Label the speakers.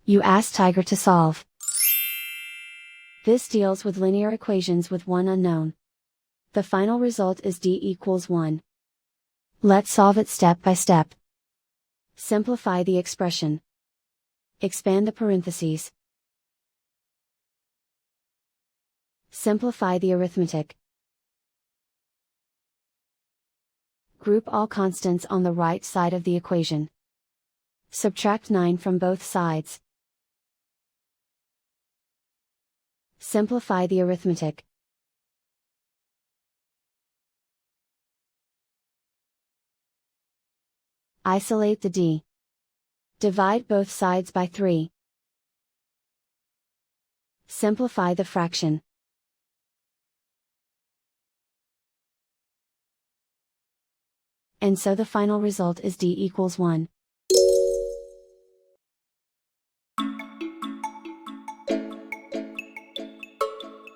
Speaker 1: You ask Tiger to solve. This deals with linear equations with one unknown. The final result is d equals 1. Let's solve it step by step. Simplify the expression. Expand the parentheses. Simplify the arithmetic. Group all constants on the right side of the equation. Subtract 9 from both sides. Simplify the arithmetic. Isolate the d. Divide both sides by 3. Simplify the fraction. And so the final result is d equals 1.